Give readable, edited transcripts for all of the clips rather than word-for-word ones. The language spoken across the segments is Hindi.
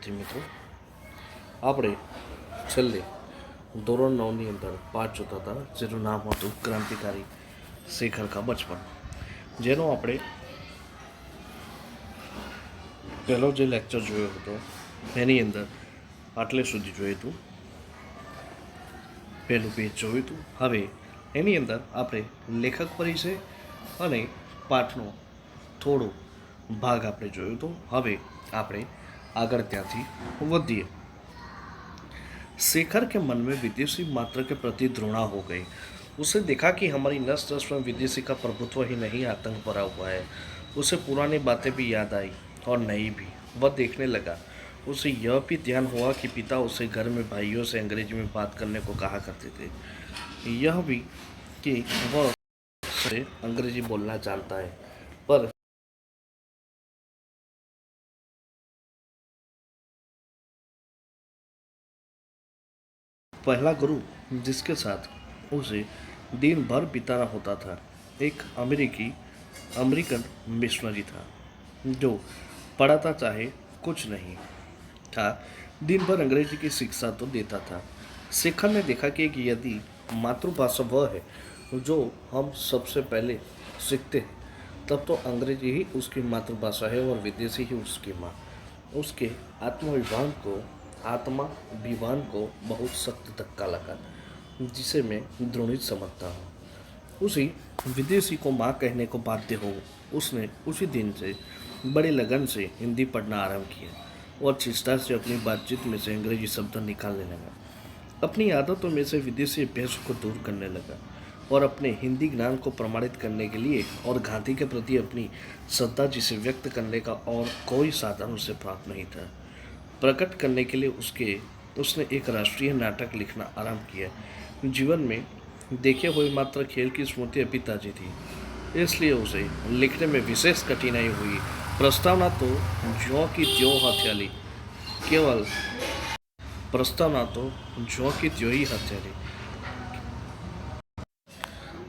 મિત્રો આપણે છેલ્લે ધોરણ 9ની અંદર પાઠ જોતા હતા જેનું નામ હતું ક્રાંતિકારી શેખર કા બચપન, જેનો આપણે પહેલો જે લેક્ચર જોયો હતો એની અંદર આટલે સુધી જોયું હતું, પહેલું પેજ જોયું હતું. હવે એની અંદર આપણે લેખક પરિચય અને પાઠનો થોડો ભાગ આપણે જોયો હતો. હવે આપણે आगर त्याथी वधिए. शेखर के मन में विदेशी मात्र के प्रति घृणा हो गई. उसे देखा कि हमारी नस नस में विदेशी का प्रभुत्व ही नहीं आतंक भरा हुआ है. उसे पुरानी बातें भी याद आई और नई भी. वह देखने लगा. उसे यह भी ध्यान हुआ कि पिता उसे घर में भाइयों से अंग्रेजी में बात करने को कहा करते थे. यह भी कि वह से अंग्रेजी बोलना जानता है, पर पहला गुरु जिसके साथ उसे दिन भर बिताना होता था एक अमेरिकन मिशनरी था, जो पढ़ाता चाहे कुछ नहीं था, दिन भर अंग्रेजी की शिक्षा तो देता था. शेखर ने देखा कि यदि मातृभाषा वह है जो हम सबसे पहले सीखते हैं, तब तो अंग्रेजी ही उसकी मातृभाषा है और विदेशी ही उसकी माँ. उसके आत्माभिमान को बहुत सख्त धक्का लगा, जिसे मैं द्रोणित समझता हूँ. उसी विदेशी को माँ कहने को बाध्य हो उसने उसी दिन से बड़े लगन से हिंदी पढ़ना आरंभ किया और चेष्टा से अपनी बातचीत में से अंग्रेजी शब्द निकालने लगा. अपनी आदतों में से विदेशी अभ्यास को दूर करने लगा और अपने हिंदी ज्ञान को प्रमाणित करने के लिए और गांधी के प्रति अपनी श्रद्धा जिसे व्यक्त करने का और कोई साधन उसे प्राप्त नहीं था, प्रकट करने के लिए उसने एक राष्ट्रीय नाटक लिखना आरंभ किया. जीवन में देखे हुए मात्र खेल की स्मृति अभी ताजी थी, इसलिए उसे लिखने में विशेष कठिनाई हुई. प्रस्तावना तो ज्यों की त्यों हथियाली केवल प्रस्तावना तो ज्यों की त्यों ही हथियाली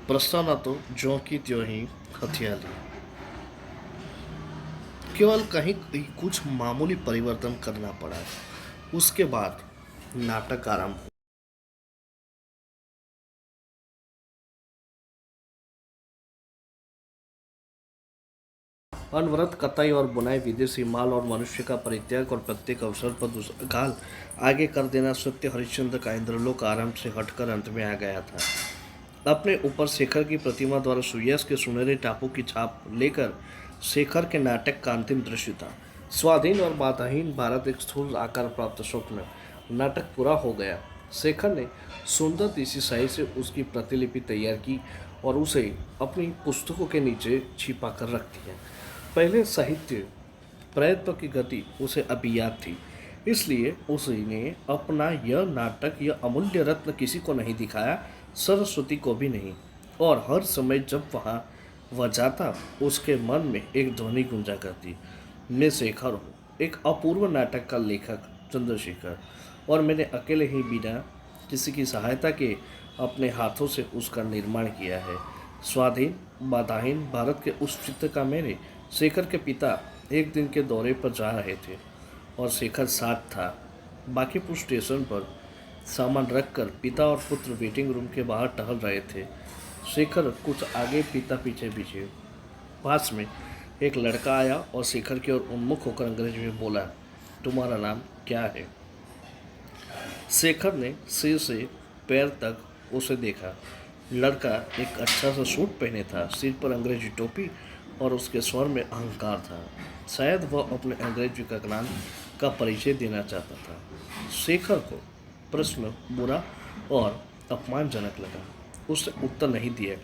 प्रस्तावना तो ज्यों की त्यों ही हथियाली केवल कहीं कुछ मामूली परिवर्तन करना पड़ा. उसके बाद नाटक आरंभ हुआ. अनवरत कताई और बुनाई, विदेशी माल और मनुष्य का परित्याग और प्रत्येक अवसर पर दूसरा गाल आगे कर देना सत्य हरिश्चंद्र का इंद्रलोक आरंभ से हटकर अंत में आ गया था. अपने ऊपर शेखर की प्रतिमा द्वारा सूर्यास्त के सुनहरे टापू की छाप लेकर शेखर के नाटक का अंतिम दृश्य था. स्वाधीन और बाधाहीन भारत एक स्थूल आकार प्राप्त स्वप्न. नाटक पूरा हो गया. शेखर ने सुंदर देसी शाही से उसकी प्रतिलिपि तैयार की और उसे अपनी पुस्तकों के नीचे छिपा कर रख दिया. पहले साहित्य प्रयत्न की गति उसे अभी याद थी, इसलिए उसने अपना यह नाटक, यह अमूल्य रत्न किसी को नहीं दिखाया, सरस्वती को भी नहीं. और हर समय जब वह जाता, उसके मन में एक ध्वनि गूंजा करती, मैं शेखर हूँ, एक अपूर्व नाटक का लेखक चंद्रशेखर, और मैंने अकेले ही बिना किसी की सहायता के अपने हाथों से उसका निर्माण किया है. स्वाधीन बाधाहीन भारत के उस चित्र का मैंने. शेखर के पिता एक दिन के दौरे पर जा रहे थे और शेखर साथ था. बाकीपुर स्टेशन पर सामान रखकर पिता और पुत्र वेटिंग रूम के बाहर टहल रहे थे. शेखर कुछ आगे, पिता पीछे पीछे. पास में एक लड़का आया और शेखर की ओर उन्मुख होकर अंग्रेजी में बोला, तुम्हारा नाम क्या है? शेखर ने सिर से पैर तक उसे देखा. लड़का एक अच्छा सा सूट पहने था, सिर पर अंग्रेजी टोपी और उसके स्वर में अहंकार था. शायद वह अपने अंग्रेजी का ज्ञान का परिचय देना चाहता था. शेखर को प्रश्न बुरा और अपमानजनक लगा. उसने उत्तर नहीं दिया.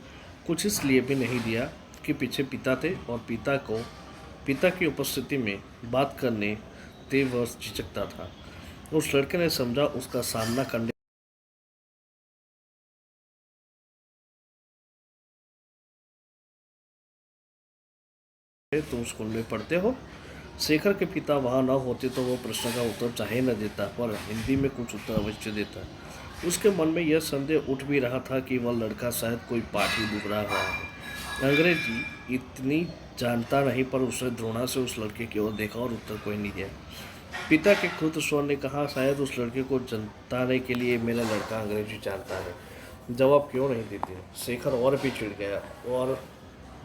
कुछ इसलिए भी नहीं दिया कि पीछे पिता थे और पिता की उपस्थिति में बात करने ते वह झिझकता था. उस लड़के ने समझा उसका सामना करने तुम स्कूल में पढ़ते हो. शेखर के पिता वहाँ न होते तो वो प्रश्न का उत्तर चाहे न देता, पर हिंदी में कुछ उत्तर अवश्य देता. उसके मन में यह संदेह उठ भी रहा था कि वह लड़का शायद कोई पाठी दुबरा रहा है. अंग्रेजी इतनी जानता नहीं, पर उसने द्रोणा से उस लड़के की ओर देखा और उत्तर कोई नहीं दिया. पिता के खुद स्वर ने कहा, शायद उस लड़के को जताने के लिए मेरा लड़का अंग्रेजी जानता है। जवाब क्यों नहीं देते? शेखर और भी चिढ़ गया और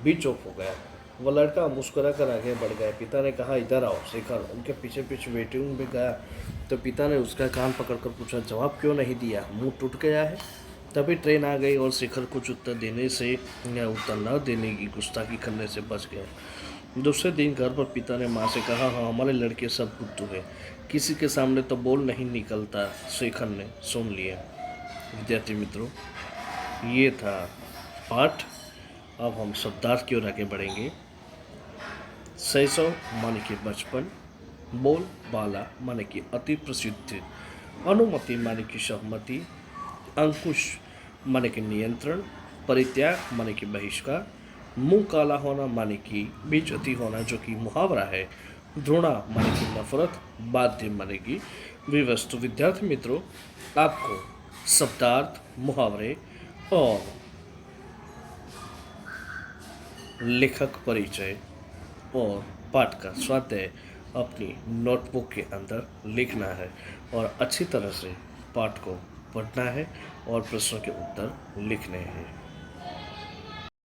भी चुप हो गया। वह लड़का मुस्कुरा कर आगे बढ़ गया। पिता ने कहा, इधर आओ। शेखर उनके पीछे पीछे वेटिंग में गया तो पिता ने उसका कान पकड़कर पूछा, जवाब क्यों नहीं दिया? मुंह टूट गया है? तभी ट्रेन आ गई और शेखर कुछ उत्तर देने से या उत्तर न देने की गुस्ताखी करने से बच गया। दूसरे दिन घर पर पिता ने माँ से कहा, हाँ हमारे लड़के सब बुद्धू है, किसी के सामने तो बोल नहीं निकलता। शेखर ने सुन लिया। विद्यार्थी मित्रों, ये था पाठ। अब हम शब्दार्थ की ओर आगे बढ़ेंगे। शैशव माने कि बचपन, बोल बाला माने कि अति प्रसिद्ध, अनुमति माने कि सहमति, अंकुश माने कि नियंत्रण, परित्याग माने कि बहिष्कार, मुंह काला होना माने कि बेइज्जती होना जो कि मुहावरा है, घृणा माने कि नफरत, बाध्य माने कि विवश। तो विद्यार्थी मित्रों, आपको शब्दार्थ, मुहावरे और लेखक परिचय और पाठ का स्वाध्याय अपनी नोटबुक के अंदर लिखना है और अच्छी तरह से पाठ को पढ़ना है और प्रश्नों के उत्तर लिखने हैं।